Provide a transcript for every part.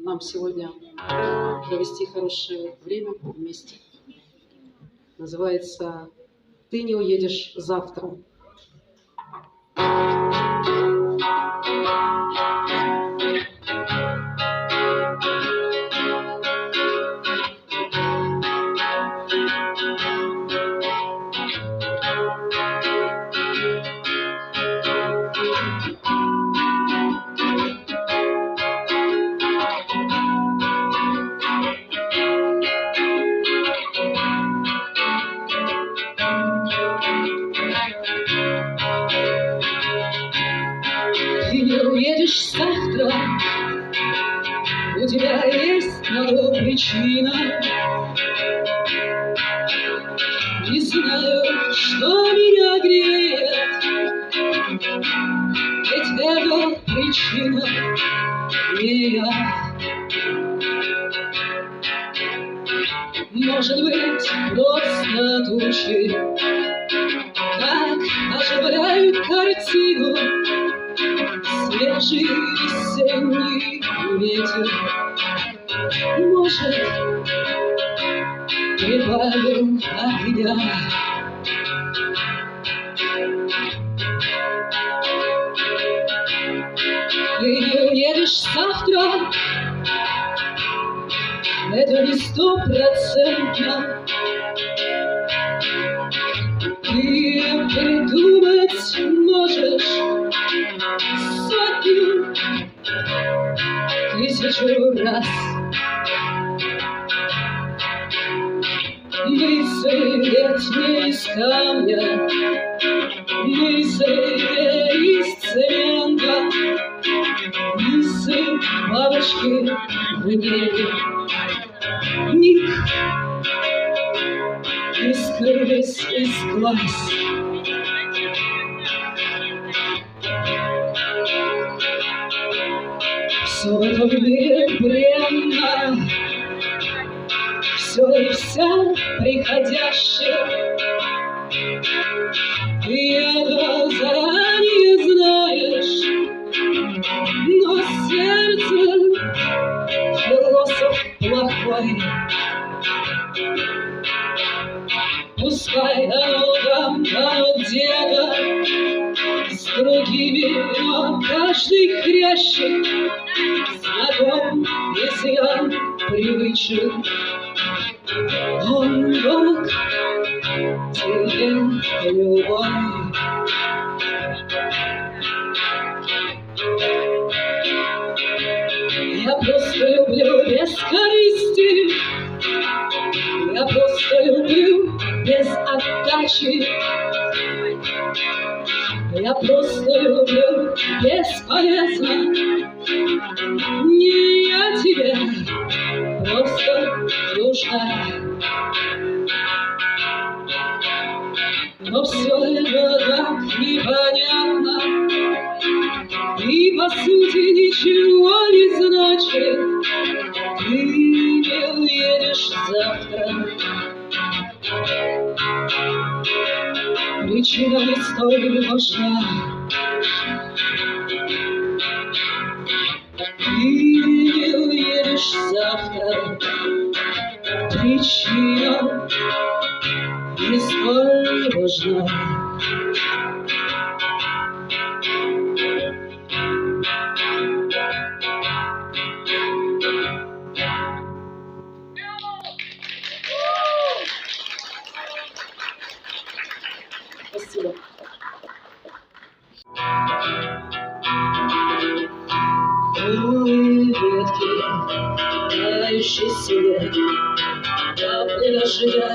нам сегодня провести хорошее время вместе. Называется «Ты не уедешь завтра». Ты не уедешь завтра, у тебя есть на то причина. Не знаю, что меня греет, ведь эта причина не я. Может быть, просто тучи так оживляют картину. Свежий весенний ветер, может, прибавил огня. Ты не уедешь завтра, это не 100%. Ты придумать можешь сотню, тысячу раз. Мысль ведь не из камня, мысль не из цемента, мысль бабочки в небе. Миг и скрылись из глаз. Все в этом мире бренно, все и вся приходящее. Ты это заранее знаешь, но сердце философ плохой. Пускай оно там, оно где-то с другими, но каждый хрящик знаком, изъян привычен. Он дорог тебе любовь. Я просто люблю без корысти, я просто люблю без отдачи. Я просто люблю бесполезно. Не я тебе просто нужна. Но все это так непонятно и по сути ничего не значит. Ты не уедешь завтра. Причина не столь важна. Ты не уедешь завтра. Причина не столь важна. Спасибо. Голые ветки, тающий снег, капли дождя,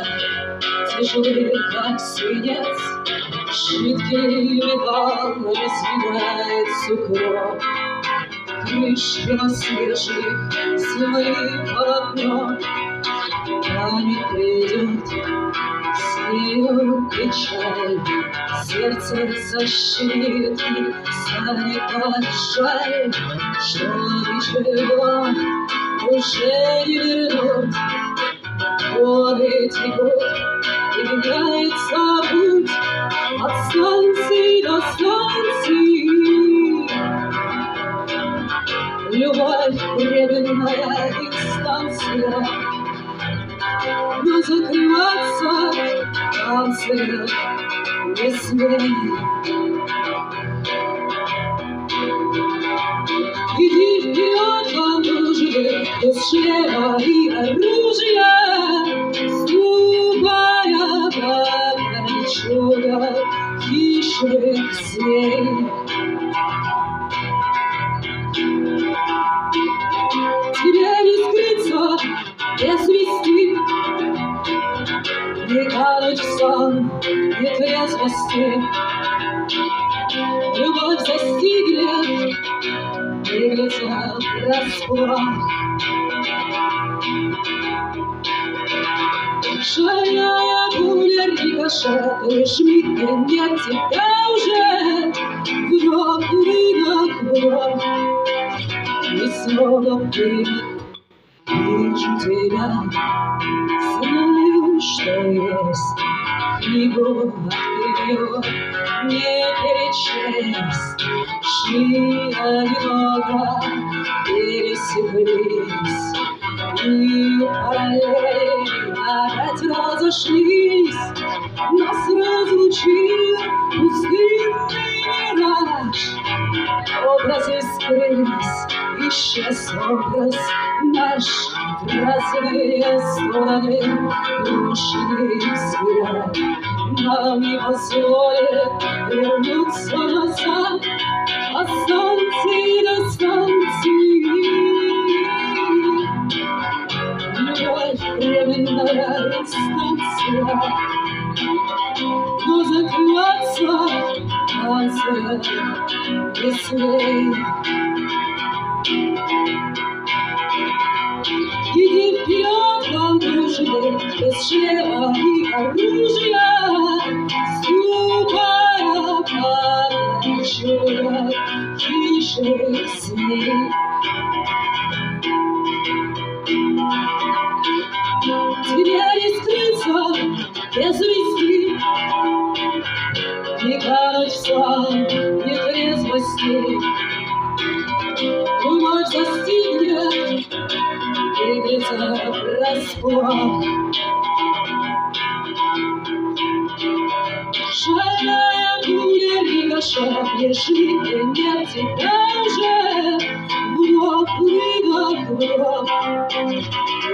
тяжелые, как свинец, жидкий металл разъедает сугроб. Крышки на свежих, земли полотно, память придет, с нею печаль, сердце защемит, станет так жаль, что ничего уже не вернут. Годы текут, и меняется путь от станции до станции. Любовь временная инстанция, но закрываться танцы не смей. Иди вперед, вам нужны без шлема и оружия, ступая по чудо хищных змей. Тебе не скрыться без вести, не кануть в сон нетрезвости. Любовь застигнет беглеца врасплох. Шальная пуля рикошет, лишь миг нет тебя уже. Вдох, выдох, вдох, и снова выдох. Вижу тебя, знаю, что есть. Книгу открою, не перечесть. Шли одиноко, пересеклись, и параллели опять разошлись. Нас разлучил пустынный мираж. Образы скрылись, исчез образ наш. Разные стороны, брошенный взгляд нам не позволит вернуться назад. От станции до станции любовь временная инстанция, но закрываться танцы не смей. Иди вперед, вам нужны без шлема и оружия, ступая по чудо хищных змей. Тебе не скрыться без вести, не кануть в сон нетрезвости. Любовь застигнет беглеца врасплох. Шальная пуля рикошет, лишь миг нет тебя уже. Вдох, выдох, вдох,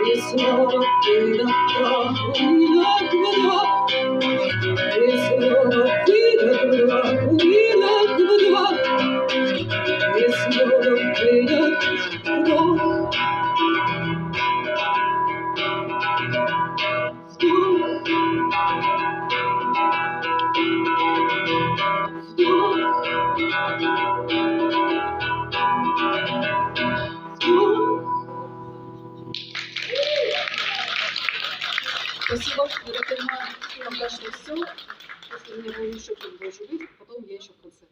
и снова выдох, вдох, выдох, вдох, и снова выдох, вдох, выдох, вдох, и снова выдох, вдох. Спасибо, я понимаю, пока что все. Если у меня будет еще кто-то больше увидеть, потом я еще в конце.